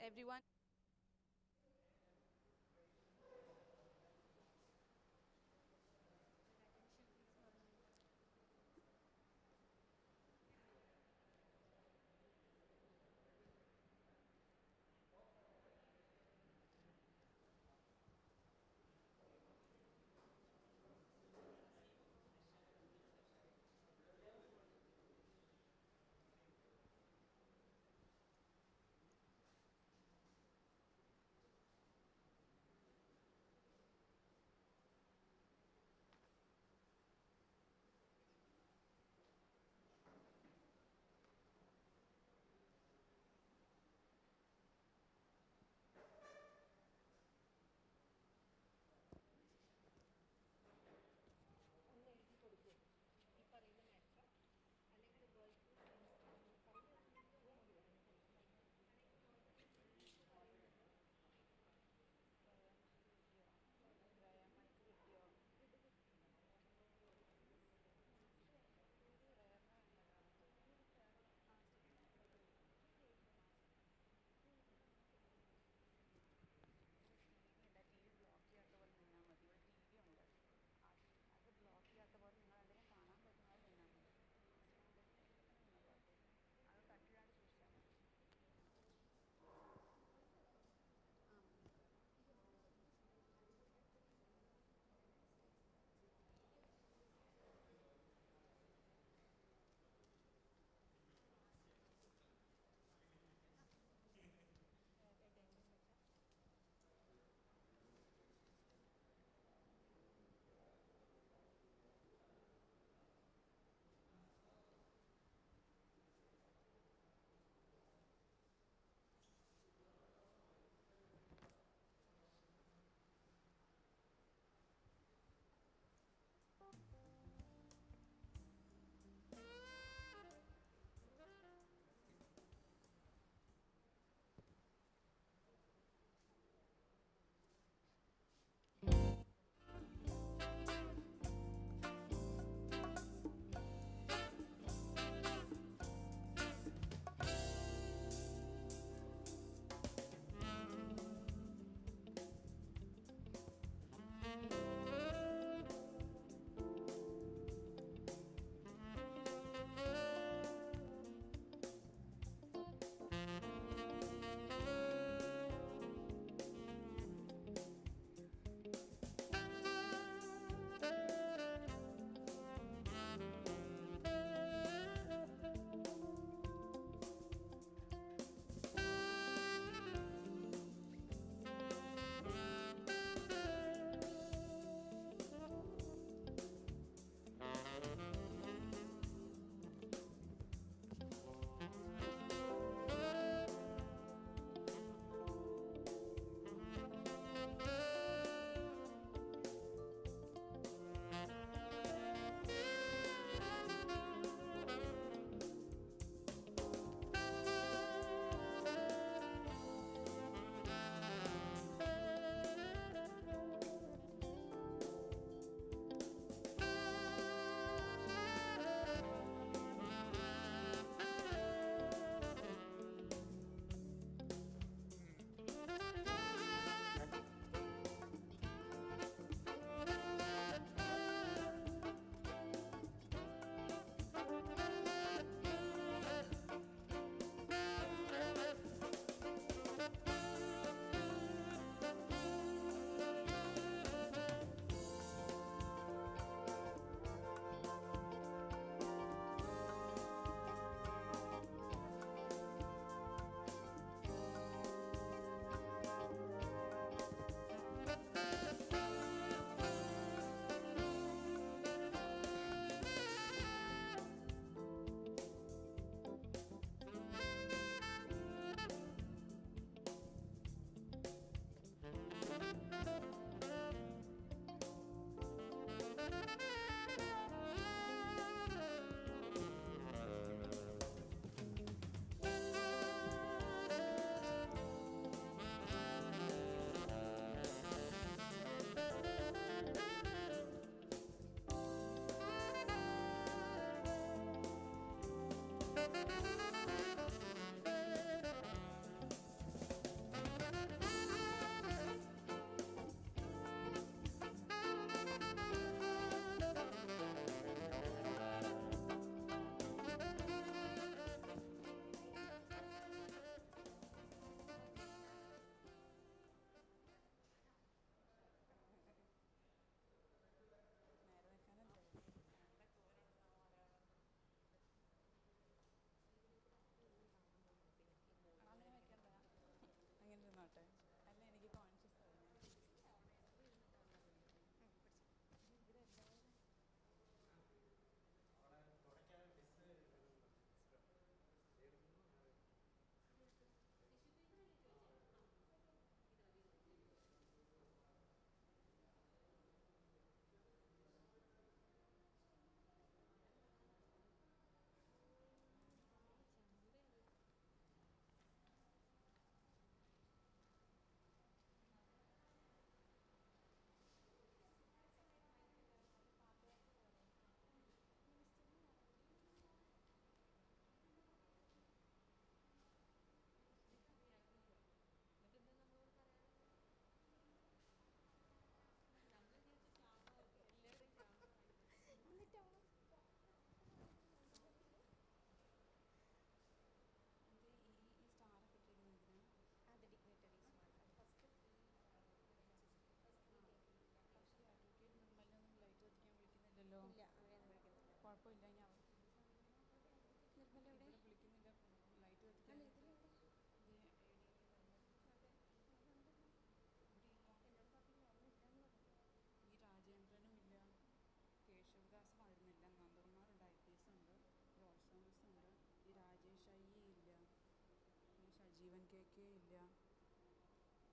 everyone.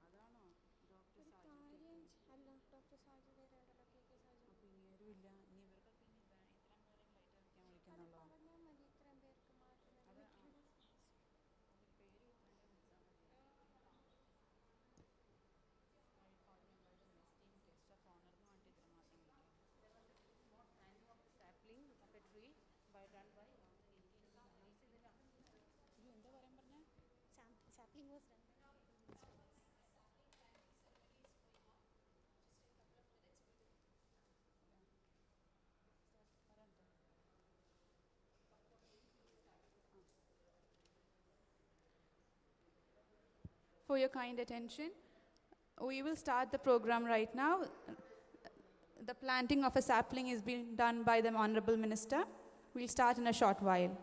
അതാണോ doctor അപ്പോൾ ഇനിയൊരു ഇല്ല. ഇനി ഇവർക്കൊക്കെ ഇനി ഇത്രയും പേരെ ലൈറ്റ് അടിക്കാൻ വിളിക്കുന്നുള്ളൂ. അത് അതിൽ പേര് വേണ്ടി വിളിച്ചാൽ മതി. ഗസ്റ്റ് ഓഫ് ഓണറിന് വേണ്ടി ഇത്ര മാത്രം വിളിക്കാം. Sapling of a tree by done by എന്താ പറയാൻ പറഞ്ഞ sapling was done. For your kind attention, we will start the program right now. The planting of a sapling is being done by the Honorable Minister. We'll start in a short while.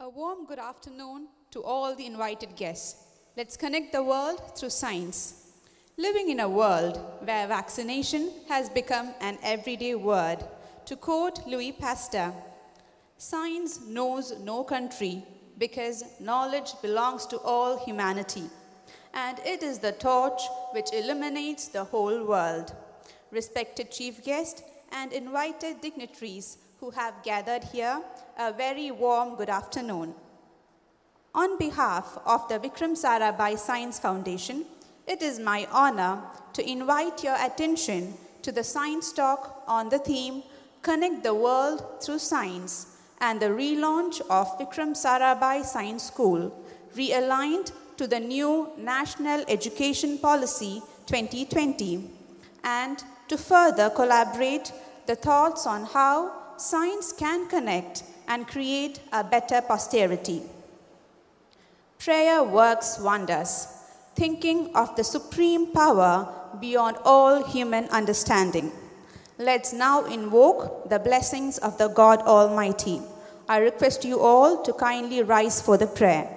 A warm good afternoon to all the invited guests. Let's connect the world through science. Living in a world where vaccination has become an everyday word, to quote Louis Pasteur, science knows no country because knowledge belongs to all humanity, and it is the torch which illuminates the whole world. Respected chief guest and invited dignitaries who have gathered here, a very warm good afternoon. On behalf of the Vikram Sarabhai Science Foundation, it is my honor to invite your attention to the science talk on the theme Connect the World Through Science and the relaunch of Vikram Sarabhai Science School, realigned to the new National Education Policy 2020, and to further collaborate the thoughts on how science can connect and create a better posterity. Prayer works wonders, thinking of the supreme power beyond all human understanding. Let's now invoke the blessings of the God Almighty. I request you all to kindly rise for the prayer.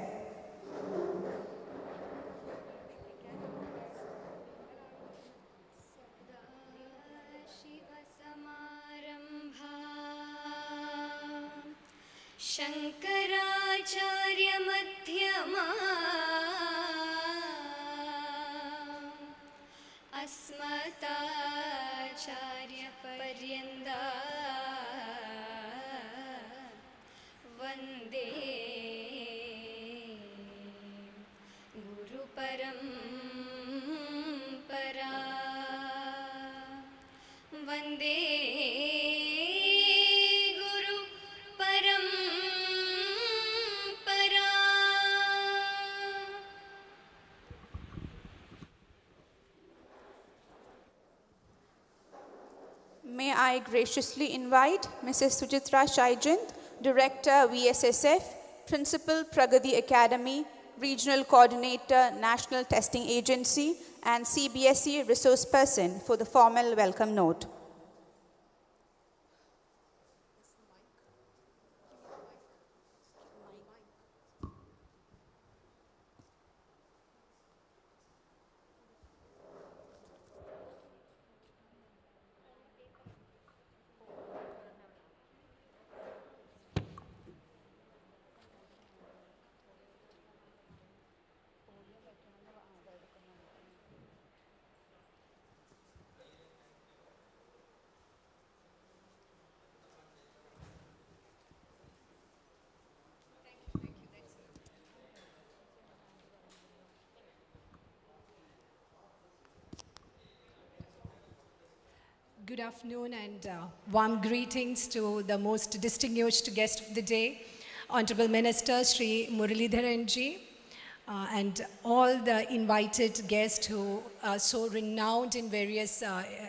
आचार्यपर्यन्ता वन्दे गुरुपरम्परा वन्दे गुरुपरम्परा। May I graciously invite Mrs. Sujitra Shaijant, Director, VSSF, Principal, Pragati Academy, Regional Coordinator, National Testing Agency, and CBSE Resource Person for the formal welcome note. Good afternoon and warm greetings to the most distinguished guest of the day, Honorable Minister Sri Muralidharan ji, and all the invited guests who are so renowned in various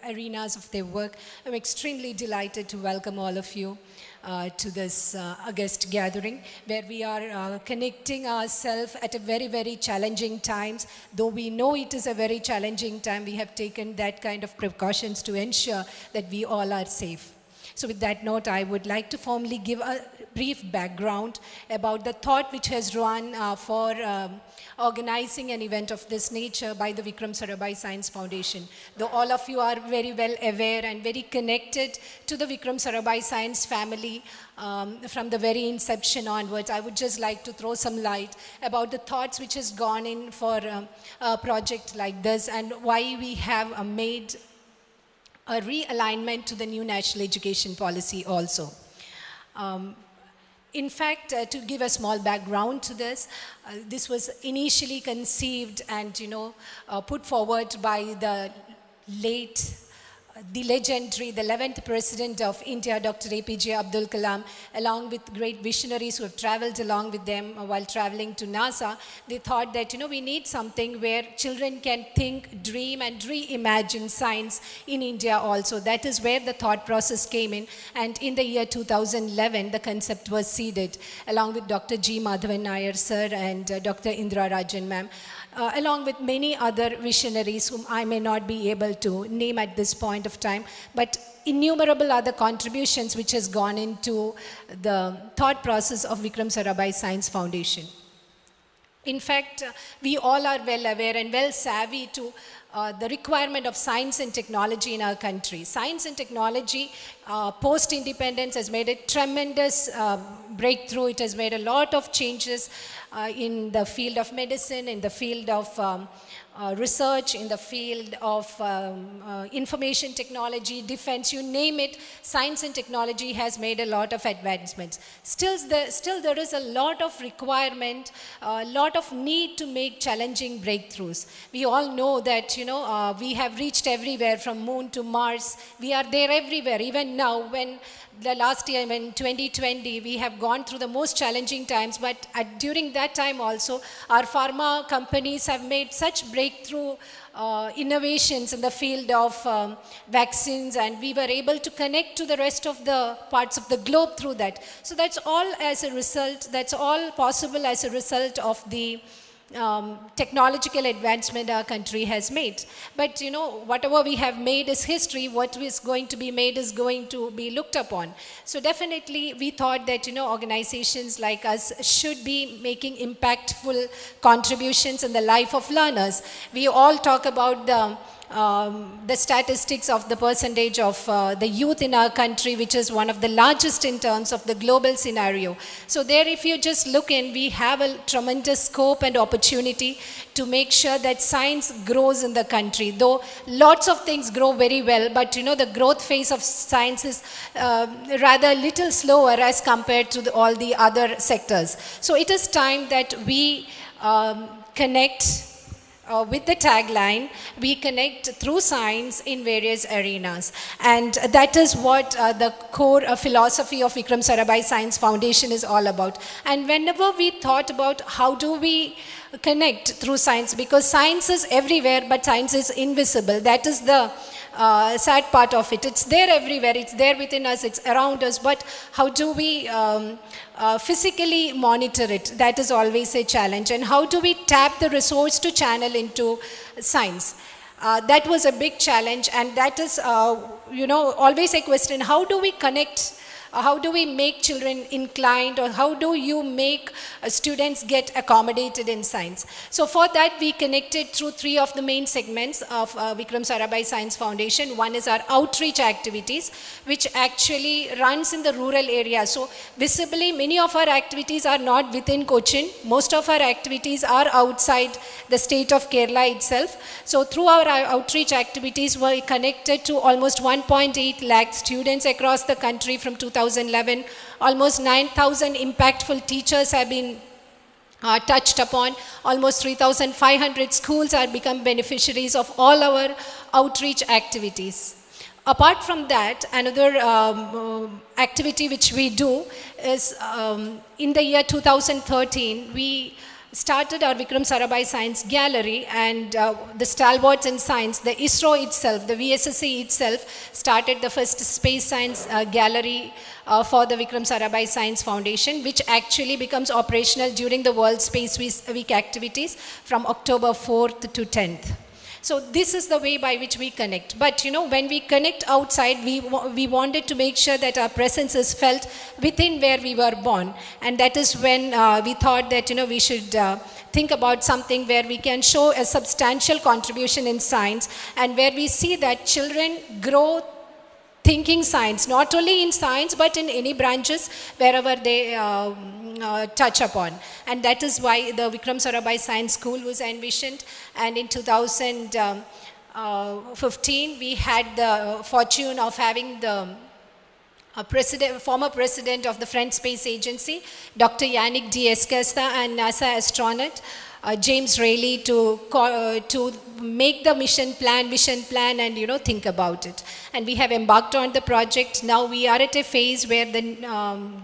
arenas of their work. I'm extremely delighted to welcome all of you to this August gathering, where we are connecting ourselves at a very, very challenging times. Though we know it is a very challenging time, we have taken that kind of precautions to ensure that we all are safe. So with that note, I would like to formally give a brief background about the thought which has run for organizing an event of this nature by the Vikram Sarabhai Science Foundation. Though all of you are very well aware and very connected to the Vikram Sarabhai Science family from the very inception onwards, I would just like to throw some light about the thoughts which has gone in for a project like this and why we have made a realignment to the new national education policy also. In fact, to give a small background to this, this was initially conceived and put forward by the late, the legendary, the 11th President of India, Dr. APJ Abdul Kalam, along with great visionaries who have traveled along with them while traveling to NASA. They thought that, we need something where children can think, dream, and reimagine science in India also. That is where the thought process came in. And in the year 2011, the concept was seeded, along with Dr. G. Madhavan Nair, sir, and Dr. Indra Rajan, ma'am. Along with many other visionaries whom I may not be able to name at this point of time, but innumerable other contributions which has gone into the thought process of Vikram Sarabhai Science Foundation. In fact, we all are well aware and well savvy to the requirement of science and technology in our country. Science and technology post-independence has made a tremendous breakthrough. It has made a lot of changes in the field of medicine, in the field of research, in the field of information technology, defense, you name it. Science and technology has made a lot of advancements. Still there is a lot of requirement, a lot of need to make challenging breakthroughs. We all know that, we have reached everywhere from moon to Mars. We are there everywhere. Even now, when the last year, in 2020, we have gone through the most challenging times, but during that time also, our pharma companies have made such breakthrough innovations in the field of vaccines, and we were able to connect to the rest of the parts of the globe through that. So that's all as a result, that's all possible as a result of the technological advancement our country has made. But whatever we have made is history. What is going to be made is going to be looked upon. So definitely we thought that organizations like us should be making impactful contributions in the life of learners. We all talk about the the statistics of the percentage of the youth in our country, which is one of the largest in terms of the global scenario. So there, if you just look in, we have a tremendous scope and opportunity to make sure that science grows in the country. Though lots of things grow very well, but the growth phase of science is rather little slower as compared to all the other sectors. So it is time that we connect with the tagline, we connect through science in various arenas. And that is what the core philosophy of Vikram Sarabhai Science Foundation is all about. And whenever we thought about how do we connect through science, because science is everywhere, but science is invisible. That is the sad part of it. It's there everywhere, it's there within us, it's around us, but how do we physically monitor it? That is always a challenge. And how do we tap the resource to channel into science? That was a big challenge, and that is always a question. How do we connect? How do we make children inclined, or how do you make students get accommodated in science? So for that, we connected through three of the main segments of Vikram Sarabhai Science Foundation. One is our outreach activities, which actually runs in the rural area. So visibly, many of our activities are not within Cochin. Most of our activities are outside the state of Kerala itself. So through our outreach activities, we connected to almost 1.8 lakh students across the country from 2011. Almost 9,000 impactful teachers have been touched upon. Almost 3,500 schools have become beneficiaries of all our outreach activities. Apart from that, another activity which we do is in the year 2013, we started our Vikram Sarabhai Science Gallery, and the stalwarts in science, the ISRO itself, the VSSC itself, started the first space science gallery for the Vikram Sarabhai Science Foundation, which actually becomes operational during the World Space Week activities from October 4th to 10th. So this is the way by which we connect. But when we connect outside, we wanted to make sure that our presence is felt within where we were born. And that is when we thought that we should think about something where we can show a substantial contribution in science, and where we see that children grow thinking science, not only in science but in any branches wherever they touch upon. And that is why the Vikram Sarabhai Science School was envisioned. And in 2015, we had the fortune of having the former president of the French Space Agency, Dr. Yannick D'Escasta, and NASA astronaut James Rayleigh to make the vision plan, and think about it. And we have embarked on the project. Now we are at a phase where the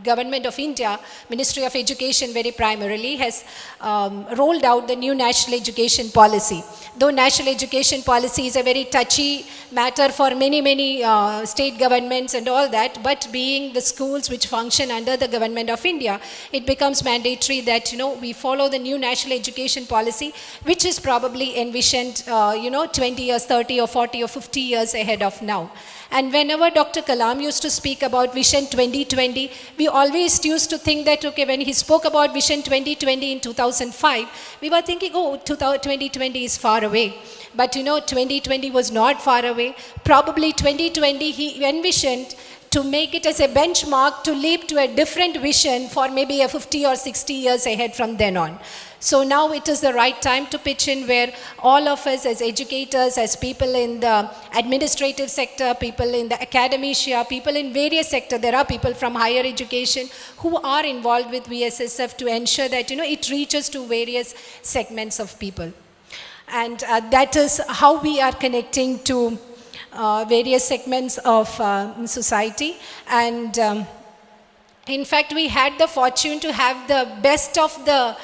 government of India, Ministry of Education very primarily, has rolled out the new national education policy. Though national education policy is a very touchy matter for many state governments and all that, but being the schools which function under the government of India, it becomes mandatory that we follow the new national education policy, which is probably envisioned 20 years, 30 or 40 or 50 years ahead of now. And whenever Dr. Kalam used to speak about Vision 2020, we always used to think that, okay, when he spoke about Vision 2020 in 2005, we were thinking, oh, 2020 is far away. But 2020 was not far away. Probably 2020 he envisioned to make it as a benchmark to leap to a different vision for maybe a 50 or 60 years ahead from then on. So now it is the right time to pitch in, where all of us as educators, as people in the administrative sector, people in the academia, people in various sectors, there are people from higher education who are involved with VSSF to ensure that it reaches to various segments of people. And that is how we are connecting to various segments of society. And in fact, we had the fortune to have the best of the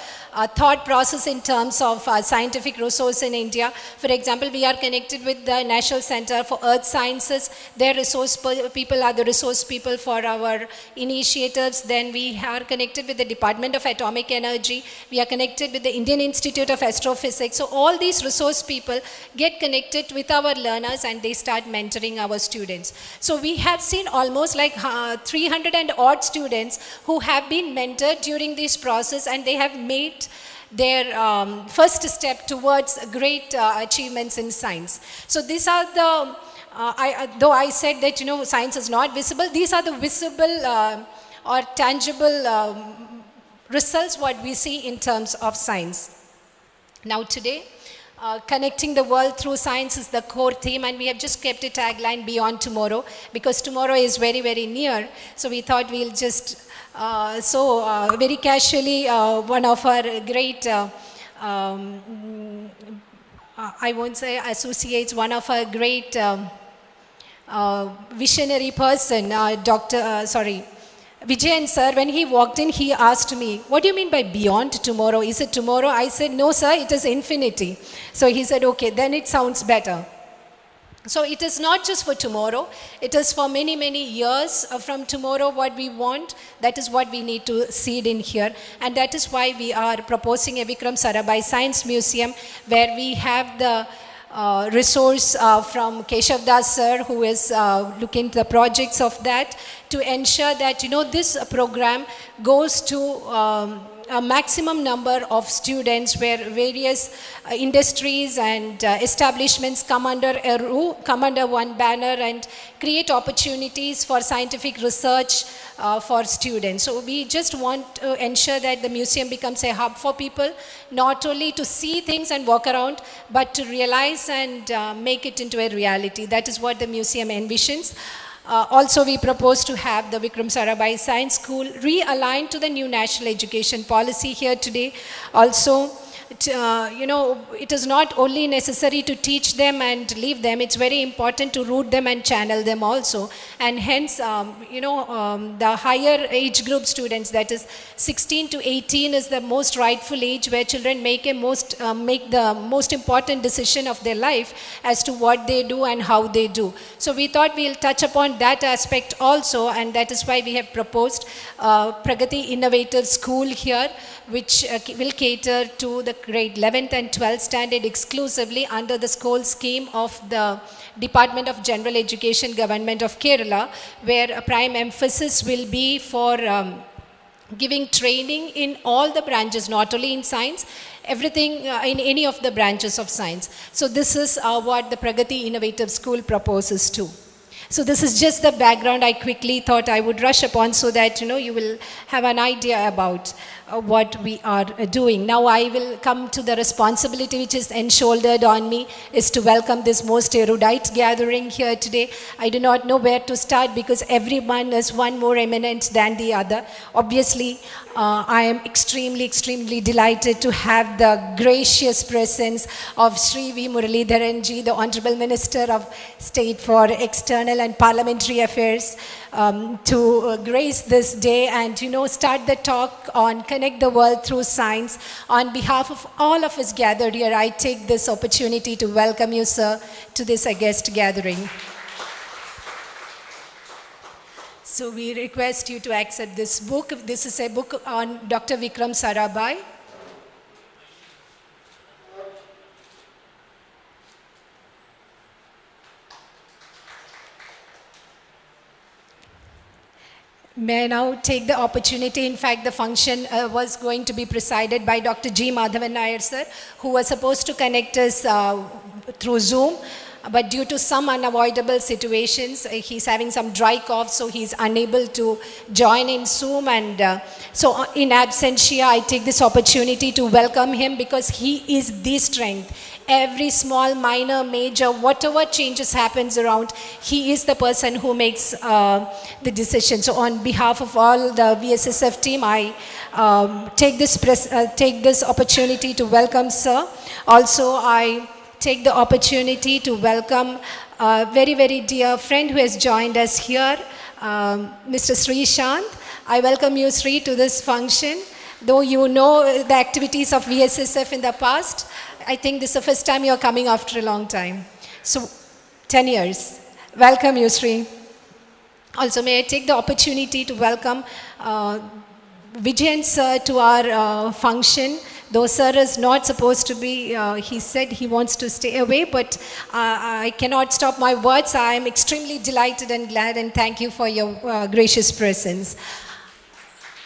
thought process in terms of scientific resource in India. For example, we are connected with the National Center for Earth Sciences. Their resource people are the resource people for our initiatives. Then we are connected with the Department of Atomic Energy. We are connected with the Indian Institute of Astrophysics. So all these resource people get connected with our learners, and they start mentoring our students. So we have seen almost like 300 and odd students who have been mentored during this process, and they have made their first step towards great achievements in science. So these are the, though I said that, science is not visible, these are the visible or tangible results what we see in terms of science. Now today, connecting the world through science is the core theme, and we have just kept a tagline beyond tomorrow, because tomorrow is very, very near. So we thought we'll just, very casually, one of our great, I won't say associates, one of our great visionary person, Vijayan sir, when he walked in, he asked me, what do you mean by beyond tomorrow? Is it tomorrow? I said, no sir, it is infinity. So he said, okay, then it sounds better. So it is not just for tomorrow, it is for many, many years from tomorrow what we want. That is what we need to seed in here. And that is why we are proposing a Vikram Sarabhai Science Museum, where we have the resource from Keshav Das sir, who is looking at the projects of that, to ensure that this program goes to a maximum number of students, where various industries and establishments come under one banner and create opportunities for scientific research for students. So we just want to ensure that the museum becomes a hub for people, not only to see things and walk around, but to realize and make it into a reality. That is what the museum envisions. Also, we propose to have the Vikram Sarabhai Science School realigned to the new national education policy here today. Also, it is not only necessary to teach them and leave them, it's very important to root them and channel them also. And hence, the higher age group students, that is 16 to 18 is the most rightful age where children make the most important decision of their life as to what they do and how they do. So we thought we'll touch upon that aspect also, and that is why we have proposed Pragati Innovative School here, which will cater to the grade 11th and 12th standard exclusively under the school scheme of the Department of General Education, Government of Kerala, where a prime emphasis will be for giving training in all the branches, not only in science, everything in any of the branches of science. So this is what the Pragati Innovative School proposes to. So this is just the background I quickly thought I would rush upon, so that you will have an idea about what we are doing. Now I will come to the responsibility which is enshouldered on me, is to welcome this most erudite gathering here today. I do not know where to start, because everyone is one more eminent than the other. Obviously, I am extremely, extremely delighted to have the gracious presence of Sri V. Muralidharan ji, the Honorable Minister of State for External and Parliamentary Affairs, to grace this day and start the talk on Connect the World Through Science. On behalf of all of us gathered here, I take this opportunity to welcome you, sir, to this august gathering. So we request you to accept this book. This is a book on Dr. Vikram Sarabhai. May I now take the opportunity, in fact the function was going to be presided by Dr. G. Madhavan Nair sir, who was supposed to connect us through Zoom, but due to some unavoidable situations, he's having some dry cough, so he's unable to join in Zoom, and so in absentia, I take this opportunity to welcome him, because he is the strength. Every small, minor, major, whatever changes happens around, he is the person who makes the decision. So on behalf of all the VSSF team, I take this opportunity to welcome sir. Also, I take the opportunity to welcome a very, very dear friend who has joined us here, Mr. Sri Shant. I welcome you, Sri, to this function. Though you know the activities of VSSF in the past, I think this is the first time you're coming after a long time. So, 10 years. Welcome you, Sri. Also, may I take the opportunity to welcome Vijayan sir to our function. Though sir is not supposed to be, he said he wants to stay away, but I cannot stop my words. I am extremely delighted and glad, and thank you for your gracious presence.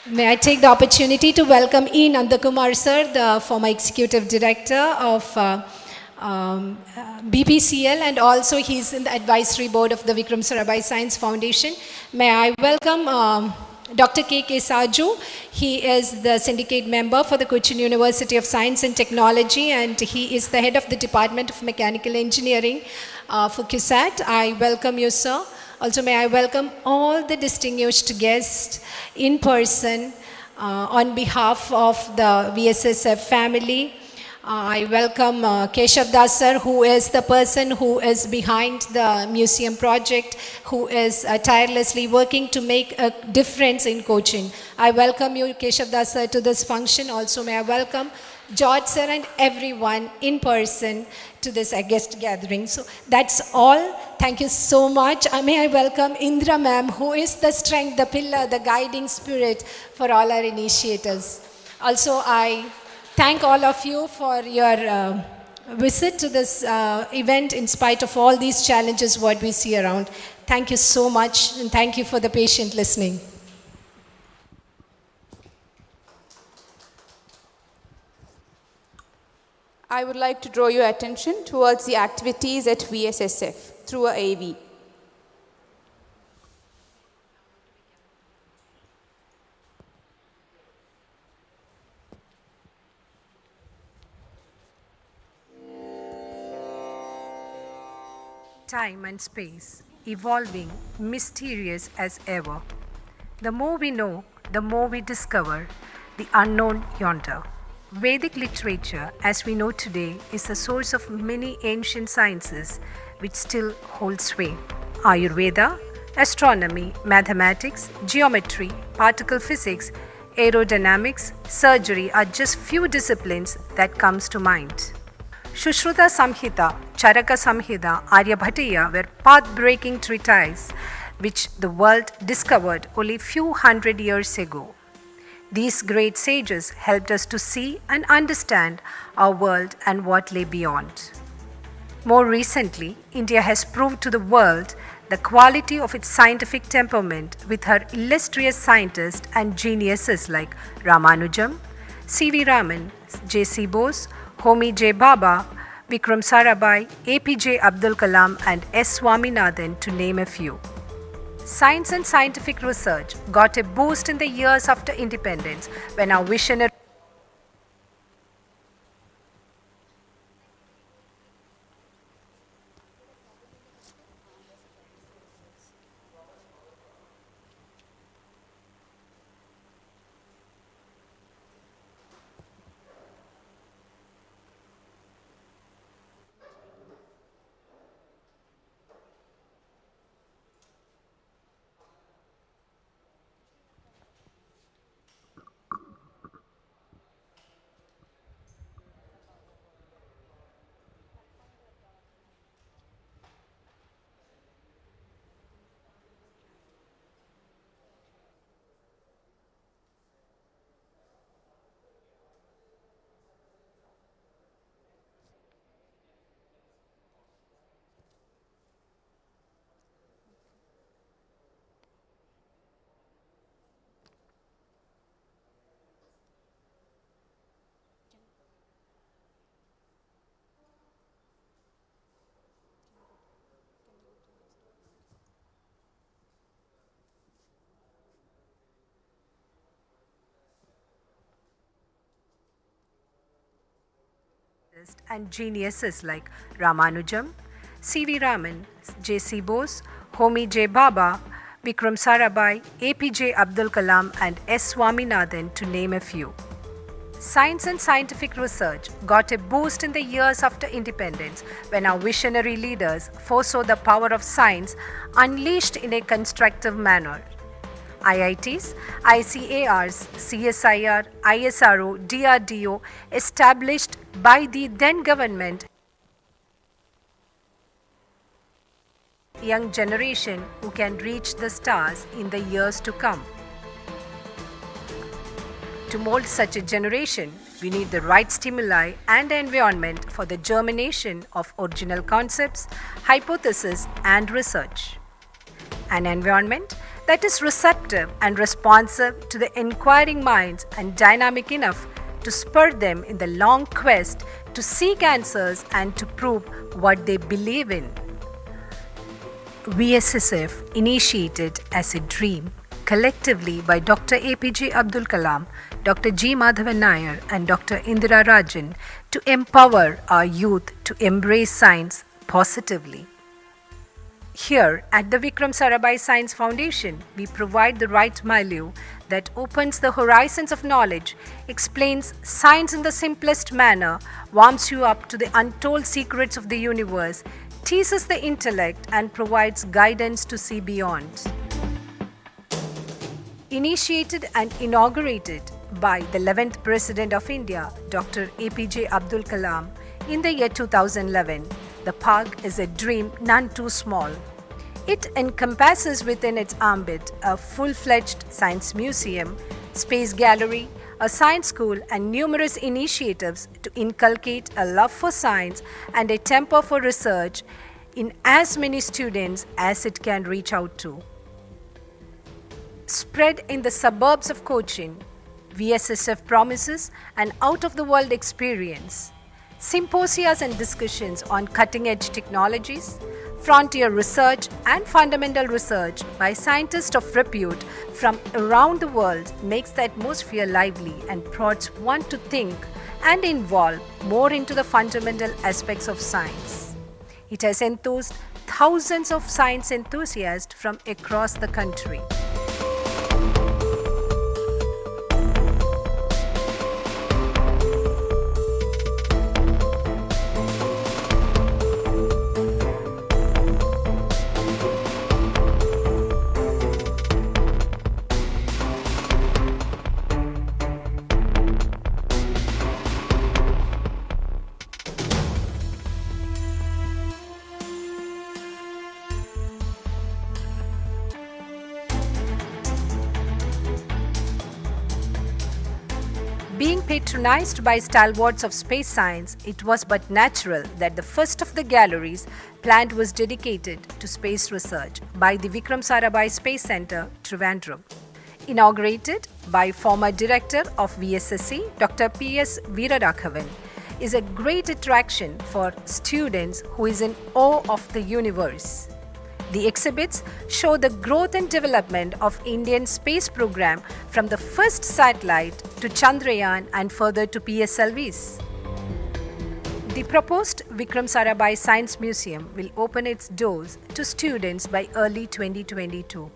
May I take the opportunity to welcome E. Nandakumar sir, the former executive director of BPCL, and also he's in the advisory board of the Vikram Sarabhai Science Foundation. May I welcome Dr. K. Saju. He is the syndicate member for the Cochin University of Science and Technology, and he is the head of the Department of Mechanical Engineering for CUSAT. I welcome you, sir. Also, may I welcome all the distinguished guests in person on behalf of the VSSF family. I welcome Keshav Das sir, who is the person who is behind the museum project, who is tirelessly working to make a difference in Cochin. I welcome you, Keshav Das sir, to this function. Also, may I welcome George sir and everyone in person to this guest gathering. So that's all. Thank you so much. May I welcome Indra ma'am, who is the strength, the pillar, the guiding spirit for all our initiators. Also, I thank all of you for your visit to this event in spite of all these challenges what we see around. Thank you so much, and thank you for the patient listening. I would like to draw your attention towards the activities at VSSF through a AV. Time and space, evolving, mysterious as ever. The more we know, the more we discover the unknown yonder. Vedic literature, as we know today, is the source of many ancient sciences which still hold sway. Ayurveda, astronomy, mathematics, geometry, particle physics, aerodynamics, surgery are just few disciplines that comes to mind. Shushruta Samhita, Charaka Samhita, Aryabhatiya were path-breaking treatises which the world discovered only few hundred years ago. These great sages helped us to see and understand our world and what lay beyond. More recently, India has proved to the world the quality of its scientific temperament with her illustrious scientists and geniuses like Ramanujam, C.V. Raman, J.C. Bose, Homi J. Bhabha, Vikram Sarabhai, A.P.J. Abdul Kalam and S. Swaminathan, to name a few. Science and scientific research got a boost in the years after independence when our visionary and geniuses like Ramanujam, C.V. Raman, J.C. Bose, Homi J. Bhabha, Vikram Sarabhai, A.P.J. Abdul Kalam and S. Swaminathan, to name a few. Science and scientific research got a boost in the years after independence when our visionary leaders foresaw the power of science unleashed in a constructive manner. IITs, ICARs, CSIR, ISRO, DRDO, established by the then government, young generation who can reach the stars in the years to come. To mold such a generation, we need the right stimuli and environment for the germination of original concepts, hypotheses, and research. An environment that is receptive and responsive to the inquiring minds and dynamic enough to spur them in the long quest to seek answers and to prove what they believe in. VSSF, initiated as a dream collectively by Dr. APJ Abdul Kalam, Dr. G. Madhavan Nair, and Dr. Indira Rajan, to empower our youth to embrace science positively. Here at the Vikram Sarabhai Science Foundation, we provide the right milieu that opens the horizons of knowledge, explains science in the simplest manner, warms you up to the untold secrets of the universe, teases the intellect, and provides guidance to see beyond. Initiated and inaugurated by the 11th President of India, Dr. APJ Abdul Kalam, in the year 2011, the park is a dream none too small. It encompasses within its ambit a full-fledged science museum, space gallery, a science school, and numerous initiatives to inculcate a love for science and a temper for research in as many students as it can reach out to. Spread in the suburbs of Cochin, VSSF promises an out-of-the-world experience, symposias and discussions on cutting-edge technologies, frontier research and fundamental research by scientists of repute from around the world makes the atmosphere lively and prods one to think and involve more into the fundamental aspects of science. It has enthused thousands of science enthusiasts from across the country. Being patronized by stalwarts of space science, it was but natural that the first of the galleries planned was dedicated to space research by the Vikram Sarabhai Space Centre, Trivandrum. Inaugurated by former director of VSSC, Dr. P.S. Veeraraghavan, is a great attraction for students who is in awe of the universe. The exhibits show the growth and development of Indian space program from the first satellite to Chandrayaan and further to PSLVs. The proposed Vikram Sarabhai Science Museum will open its doors to students by early 2022.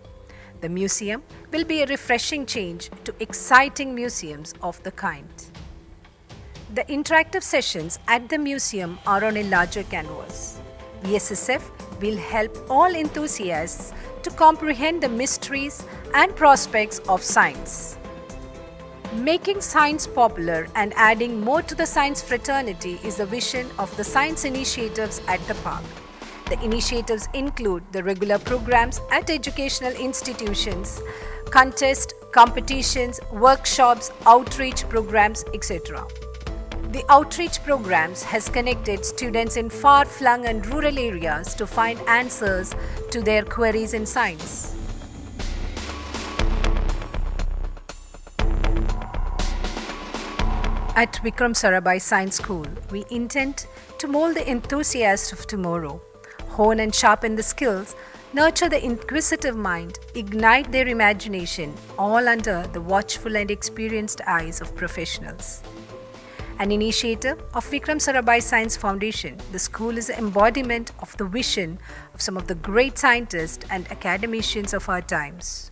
The museum will be a refreshing change to exciting museums of the kind. The interactive sessions at the museum are on a larger canvas. VSSF will help all enthusiasts to comprehend the mysteries and prospects of science. Making science popular and adding more to the science fraternity is the vision of the science initiatives at the park. The initiatives include the regular programs at educational institutions, contests, competitions, workshops, outreach programs, etc. The outreach programs has connected students in far-flung and rural areas to find answers to their queries in science. At Vikram Sarabhai Science School, we intend to mold the enthusiasts of tomorrow, hone and sharpen the skills, nurture the inquisitive mind, ignite their imagination, all under the watchful and experienced eyes of professionals. An initiative of Vikram Sarabhai Science Foundation, the school is an embodiment of the vision of some of the great scientists and academicians of our times.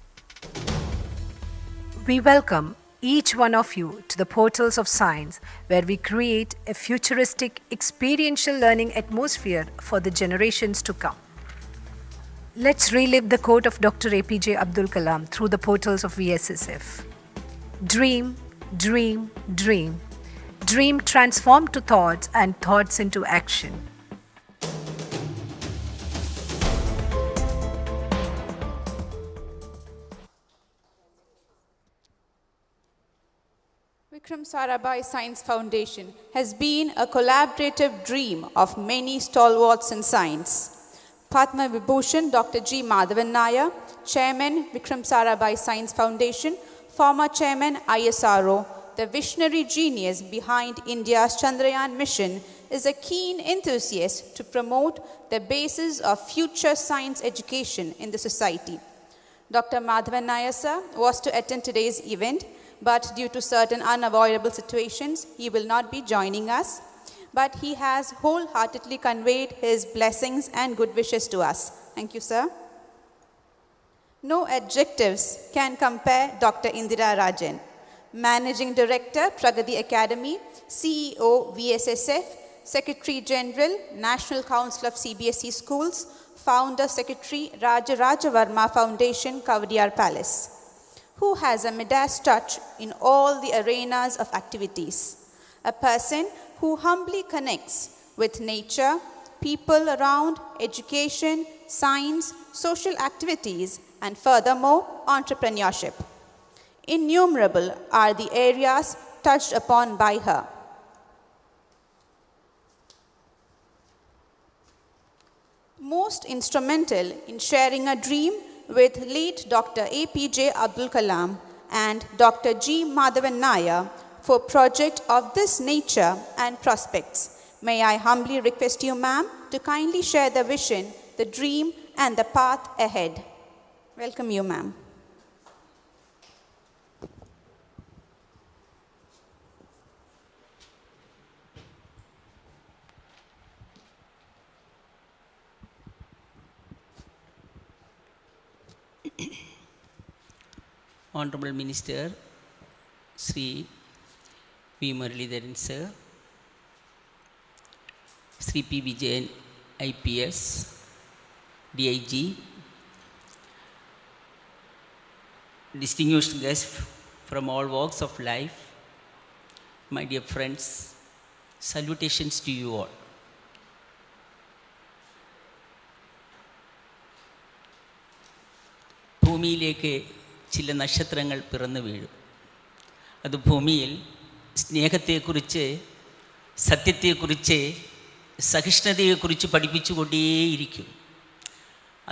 We welcome each one of you to the portals of science, where we create a futuristic, experiential learning atmosphere for the generations to come. Let's relive the quote of Dr. APJ Abdul Kalam through the portals of VSSF. Dream, dream, dream. Dream transformed to thoughts and thoughts into action. Vikram Sarabhai Science Foundation has been a collaborative dream of many stalwarts in science. Padma Vibhushan Dr. G. Madhavan Nair, Chairman Vikram Sarabhai Science Foundation, former Chairman ISRO, the visionary genius behind India's Chandrayaan mission, is a keen enthusiast to promote the basis of future science education in the society. Dr. Madhavan Nair sir was to attend today's event, but due to certain unavoidable situations, he will not be joining us. But he has wholeheartedly conveyed his blessings and good wishes to us. Thank you, sir. No adjectives can compare Dr. Indira Rajan, Managing Director, Pragati Academy, CEO, VSSF, Secretary General, National Council of CBSE Schools, Founder Secretary, Raja Varma Foundation, Kavadiyar Palace, who has a Midas touch in all the arenas of activities. A person who humbly connects with nature, people around, education, science, social activities, and furthermore, entrepreneurship. Innumerable are the areas touched upon by her. Most instrumental in sharing a dream with late Dr. APJ Abdul Kalam and Dr. G. Madhavan Nair for project of this nature and prospects. May I humbly request you, ma'am, to kindly share the vision, the dream, and the path ahead. Welcome you, ma'am. Honorable Minister, Sri V. Muralidharan sir, Sri P. Vijayan IPS, DIG, distinguished guests from all walks of life, my dear friends, salutations to you all. ഭൂമിയിലേക്ക് ചില നക്ഷത്രങ്ങൾ പിറന്നു വീഴും. അത് ഭൂമിയിൽ സ്നേഹത്തെക്കുറിച്ച്, സത്യത്തെക്കുറിച്ച്, സഹിഷ്ണുതയെക്കുറിച്ച് പഠിപ്പിച്ചുകൊണ്ടേയിരിക്കും.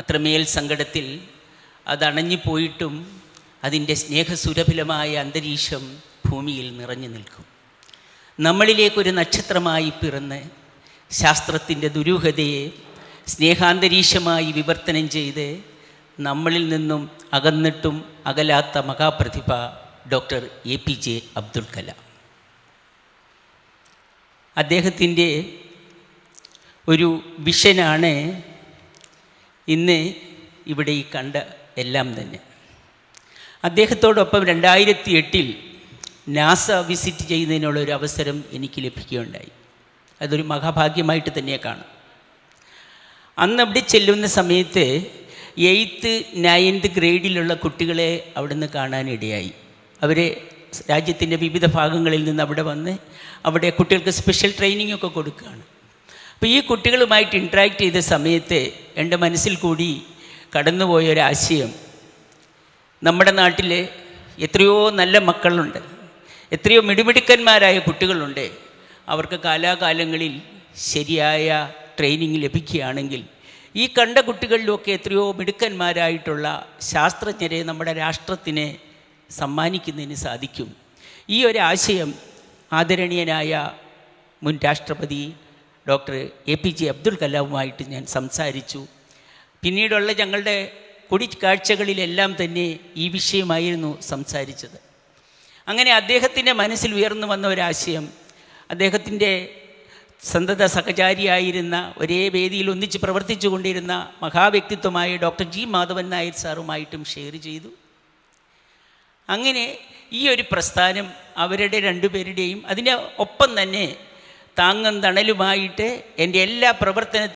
അത്രമേൽ സങ്കടത്തിൽ അതണഞ്ഞു പോയിട്ടും അതിൻ്റെ സ്നേഹസുരഭിലമായ അന്തരീക്ഷം ഭൂമിയിൽ നിറഞ്ഞു നിൽക്കും. നമ്മളിലേക്കൊരു നക്ഷത്രമായി പിറന്ന് ശാസ്ത്രത്തിൻ്റെ ദുരൂഹതയെ സ്നേഹാന്തരീക്ഷമായി വിവർത്തനം ചെയ്ത് നമ്മളിൽ നിന്നും അകന്നിട്ടും അകലാത്ത മഹാപ്രതിഭ ഡോക്ടർ APJ അബ്ദുൽ കലാം. അദ്ദേഹത്തിൻ്റെ ഒരു വിഷനാണ് ഇന്ന് ഇവിടെ ഈ കണ്ട എല്ലാം തന്നെ. അദ്ദേഹത്തോടൊപ്പം 2008 നാസ വിസിറ്റ് ചെയ്യുന്നതിനുള്ളൊരു അവസരം എനിക്ക് ലഭിക്കുകയുണ്ടായി. അതൊരു മഹാഭാഗ്യമായിട്ട് തന്നെ കാണാം. അന്ന് അവിടെ ചെല്ലുന്ന സമയത്ത് 8th 9th ഗ്രേഡിലുള്ള കുട്ടികളെ അവിടുന്ന് കാണാനിടയായി. അവർ രാജ്യത്തിൻ്റെ വിവിധ ഭാഗങ്ങളിൽ നിന്ന് അവിടെ വന്ന് അവിടെ കുട്ടികൾക്ക് സ്പെഷ്യൽ ട്രെയിനിങ് ഒക്കെ കൊടുക്കുകയാണ്. അപ്പോൾ ഈ കുട്ടികളുമായിട്ട് ഇൻട്രാക്ട് ചെയ്ത സമയത്ത് എൻ്റെ മനസ്സിൽ കൂടി കടന്നുപോയൊരാശയം, നമ്മുടെ നാട്ടിൽ എത്രയോ നല്ല മക്കളുണ്ട്, എത്രയോ മിടുമിടുക്കന്മാരായ കുട്ടികളുണ്ട്. അവർക്ക് കാലാകാലങ്ങളിൽ ശരിയായ ട്രെയിനിങ് ലഭിക്കുകയാണെങ്കിൽ ഈ കണ്ട കുട്ടികളിലൊക്കെ എത്രയോ മിടുക്കന്മാരായിട്ടുള്ള ശാസ്ത്രജ്ഞരെ നമ്മുടെ രാഷ്ട്രത്തിന് സമ്മാനിക്കുന്നതിന് സാധിക്കും. ഈ ഒരു ആശയം ആദരണീയനായ മുൻ രാഷ്ട്രപതി ഡോക്ടർ APJ അബ്ദുൽ കലാമുമായിട്ട് ഞാൻ സംസാരിച്ചു. പിന്നീടുള്ള ഞങ്ങളുടെ കൂടിക്കാഴ്ചകളിലെല്ലാം തന്നെ ഈ വിഷയമായിരുന്നു സംസാരിച്ചത്. അങ്ങനെ അദ്ദേഹത്തിൻ്റെ മനസ്സിൽ ഉയർന്നു വന്ന ഒരാശയം അദ്ദേഹത്തിൻ്റെ സന്തത സഹചാരിയായിരുന്ന ഒരേ വേദിയിൽ ഒന്നിച്ച് പ്രവർത്തിച്ചു കൊണ്ടിരുന്ന മഹാവ്യക്തിത്വമായ ഡോക്ടർ G. മാധവൻ നായർ സാറുമായിട്ടും ഷെയർ ചെയ്തു. അങ്ങനെ ഈ ഒരു പ്രസ്ഥാനം അവരുടെ രണ്ടുപേരുടെയും അതിൻ്റെ ഒപ്പം തന്നെ താങ്ങും തണലുമായിട്ട് എൻ്റെ എല്ലാ പ്രവർത്തനത്തിലും